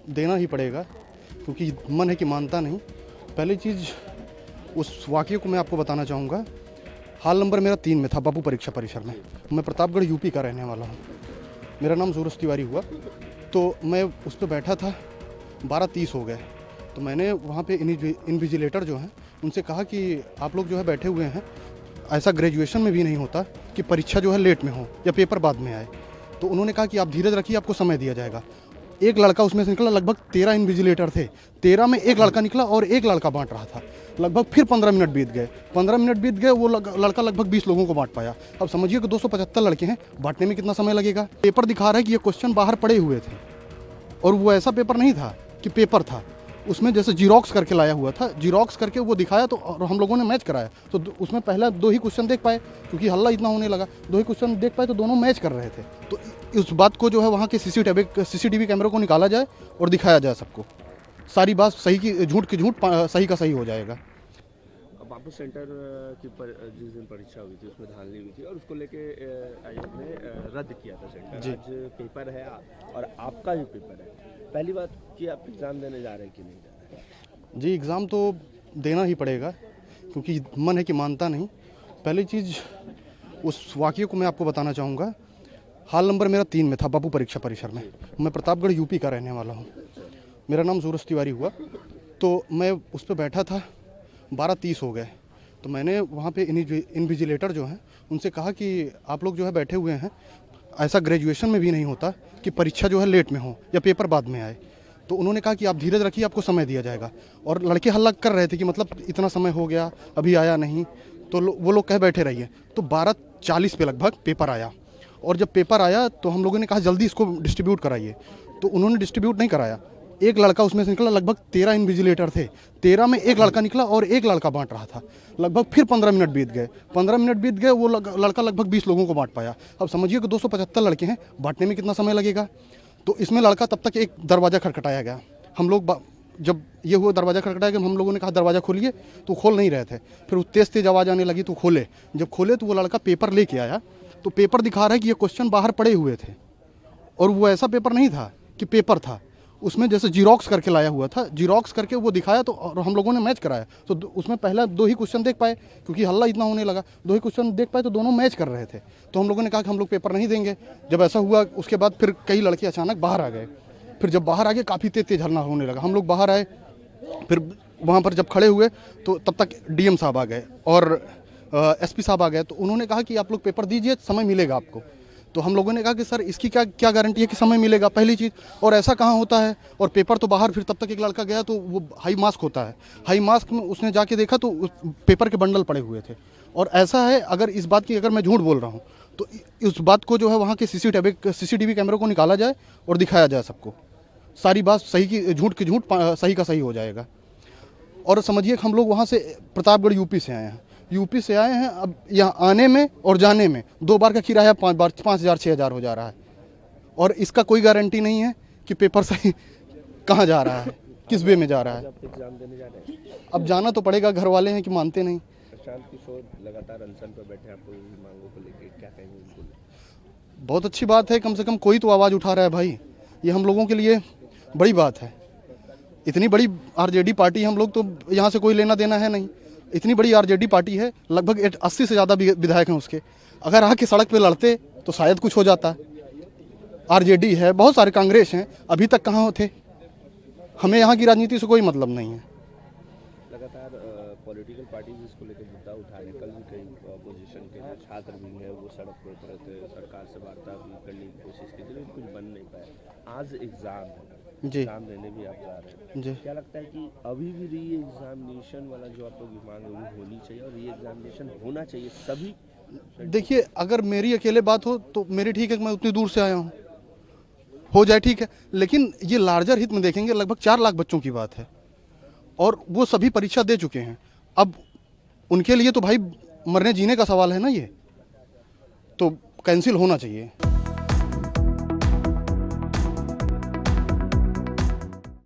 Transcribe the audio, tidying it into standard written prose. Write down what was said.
देना ही पड़ेगा, क्योंकि मन है कि मानता नहीं। पहली चीज़, उस वाक़ये को मैं आपको बताना चाहूँगा। हाल नंबर मेरा 3 में था, बाबू परीक्षा परिसर में। मैं प्रतापगढ़ यूपी का रहने वाला हूँ। मेरा नाम सूरज तिवारी हुआ। तो मैं उस पर बैठा था, 12:30 हो गए। तो मैंने वहाँ पे इन्विजिलेटर जो हैं उनसे कहा कि आप लोग जो है बैठे हुए हैं, ऐसा ग्रेजुएशन में भी नहीं होता कि परीक्षा जो है लेट में हो या पेपर बाद में आए। तो उन्होंने कहा कि आप धीरज रखिए, आपको समय दिया जाएगा। एक लड़का उसमें से निकला, लगभग 13 इन्विजिलेटर थे, 13 में एक लड़का निकला और एक लड़का बांट रहा था। लगभग फिर 15 मिनट बीत गए, 15 मिनट बीत गए, वो लड़का लगभग 20 लोगों को बांट पाया। अब समझिए कि 275 लड़के हैं, बांटने में कितना समय लगेगा। पेपर दिखा रहा है कि ये क्वेश्चन बाहर पड़े हुए थे, और वो ऐसा पेपर नहीं था कि पेपर था, उसमें जैसे जीरोक्स करके लाया हुआ था, जीरोक्स करके वो दिखाया। तो और हम लोगों ने मैच कराया, तो उसमें पहला 2 ही क्वेश्चन देख पाए, क्योंकि हल्ला इतना होने लगा। 2 ही क्वेश्चन देख पाए तो दोनों मैच कर रहे थे। तो उस बात को जो है वहाँ के सीसीटीवी कैमरे को निकाला जाए और दिखाया जाए सबको। सारी बात सही की झूठ की झूठ, सही का सही हो जाएगा। बापू सेंटर की जिस दिन परीक्षा हुई थी उसमें धांधली हुई थी और उसको लेके आयोग ने रद्द किया था सेंटर। जी। आज पेपर है और आपका भी पेपर है। पहली बात कि आप एग्ज़ाम देने जा रहे हैं कि नहीं जा रहे हैं? जी, एग्ज़ाम तो देना ही पड़ेगा, क्योंकि मन है कि मानता नहीं। पहली चीज़, उस वाक़ये को मैं आपको बताना चाहूँगा। हाल नंबर मेरा 3 में था, बाबू परीक्षा परिसर में। मैं प्रतापगढ़ यूपी का रहने वाला हूँ। मेरा नाम सूरज तिवारी हुआ। तो मैं उस पर बैठा था, 12:30 हो गए। तो मैंने वहाँ पे इन्विजिलेटर जो हैं उनसे कहा कि आप लोग जो है बैठे हुए हैं, ऐसा ग्रेजुएशन में भी नहीं होता कि परीक्षा जो है लेट में हो या पेपर बाद में आए। तो उन्होंने कहा कि आप धीरज रखिए, आपको समय दिया जाएगा। और लड़के हल्ला कर रहे थे कि मतलब इतना समय हो गया, अभी आया नहीं। तो वो लोग कह बैठे रहिए। तो 12:40 पे लगभग पेपर आया, और जब पेपर आया तो हम लोगों ने कहा जल्दी इसको डिस्ट्रीब्यूट कराइए। तो उन्होंने डिस्ट्रीब्यूट नहीं कराया। एक लड़का उसमें से निकला, लगभग 13 इन्विजिलेटर थे, 13 में एक लड़का निकला और एक लड़का बांट रहा था। लगभग फिर 15 मिनट बीत गए, 15 मिनट बीत गए, वो लड़का लगभग 20 लोगों को बांट पाया। अब समझिए कि 275 लड़के हैं, बांटने में कितना समय लगेगा। तो इसमें लड़का तब तक एक दरवाज़ा खटखटाया गया। हम लोग जब ये हुआ दरवाज़ा खटखटाया गया, हम लोगों ने कहा दरवाज़ा खोलिए, तो खोल नहीं रहे थे। फिर तेज़ तेज़ आवाज़ आने लगी तो खोले। जब खोले तो वो लड़का पेपर लेके आया। तो पेपर दिखा रहा है कि ये क्वेश्चन बाहर पड़े हुए थे, और वो ऐसा पेपर नहीं था कि पेपर था, उसमें जैसे जीरोक्स करके लाया हुआ था, जीरोक्स करके वो दिखाया। तो और हम लोगों ने मैच कराया, तो उसमें पहला 2 ही क्वेश्चन देख पाए, क्योंकि हल्ला इतना होने लगा। 2 ही क्वेश्चन देख पाए तो दोनों मैच कर रहे थे। तो हम लोगों ने कहा कि हम लोग पेपर नहीं देंगे। जब ऐसा हुआ, उसके बाद फिर कई लड़के अचानक बाहर आ गए। फिर जब बाहर आ गए, काफ़ी तेज तेज हल्ला होने लगा। हम लोग बाहर आए, फिर वहाँ पर जब खड़े हुए तो तब तक डीएम साहब आ गए और एसपी साहब आ गए। तो उन्होंने कहा कि आप लोग पेपर दीजिए, समय मिलेगा आपको। तो हम लोगों ने कहा कि सर इसकी क्या गारंटी है कि समय मिलेगा, पहली चीज़। और ऐसा कहाँ होता है, और पेपर तो बाहर। फिर तब तक एक लड़का गया, तो वो हाई मास्क होता है, हाई मास्क में उसने जाके देखा तो पेपर के बंडल पड़े हुए थे। और ऐसा है, अगर इस बात की अगर मैं झूठ बोल रहा हूँ तो उस बात को जो है वहाँ के सीसीटीवी कैमरे को निकाला जाए और दिखाया जाए सबको। सारी बात सही की झूठ की झूठ, सही का सही हो जाएगा। और समझिए कि हम लोग वहाँ से प्रतापगढ़ यूपी से आए हैं, यूपी से आए हैं। अब यहाँ आने में और जाने में 2 बार का किराया 5,000 6,000 हो जा रहा है। और इसका कोई गारंटी नहीं है कि पेपर सही कहाँ जा रहा है, किस वे में जा रहा है। आप एग्ज़ाम देने जा रहे हैं? अब जाना तो पड़ेगा, घर वाले हैं कि मानते नहीं। प्रशांत किशोर लगातार अनशन पर बैठे हैं, आपको इन मांगों को लेके क्या कहेंगे उनको? बहुत अच्छी बात है, कम से कम कोई तो आवाज़ उठा रहा है भाई। ये हम लोगों के लिए बड़ी बात है। इतनी बड़ी आरजेडी पार्टी, हम लोग तो यहाँ से कोई लेना देना है नहीं। इतनी बड़ी आरजेडी पार्टी है, लगभग 80 से ज़्यादा विधायक हैं उसके। अगर आके सड़क पे लड़ते तो शायद कुछ हो जाता। आरजेडी है, बहुत सारे कांग्रेस हैं, अभी तक कहाँ थे। हमें यहाँ की राजनीति से कोई मतलब नहीं है। लगातार पॉलिटिकल पार्टीज इसको लेकर मुद्दा उठा रहे हैं। कल भी कई अपोजिशन के जो छात्र भी हैं वो सड़क पर उतरे थे, सरकार से वार्ता भी करने की कोशिश की, लेकिन कुछ बन नहीं पाया। आज एग्ज़ाम है, जी एग्ज़ाम देने भी आप जा रहे हैं जी। क्या लगता है कि अभी भी री एग्जामिनेशन वाला जो आप लोग की मांग है वो होनी चाहिए और री एग्जामिनेशन होना चाहिए सभी? देखिए, अगर मेरी अकेले बात हो तो मेरी ठीक है कि मैं उतनी दूर से आया हूँ, हो जाए ठीक है। लेकिन ये लार्जर हित में देखेंगे, लगभग 4 लाख बच्चों की बात है, और वो सभी परीक्षा दे चुके हैं। अब उनके लिए तो भाई मरने जीने का सवाल है ना, ये तो कैंसिल होना चाहिए।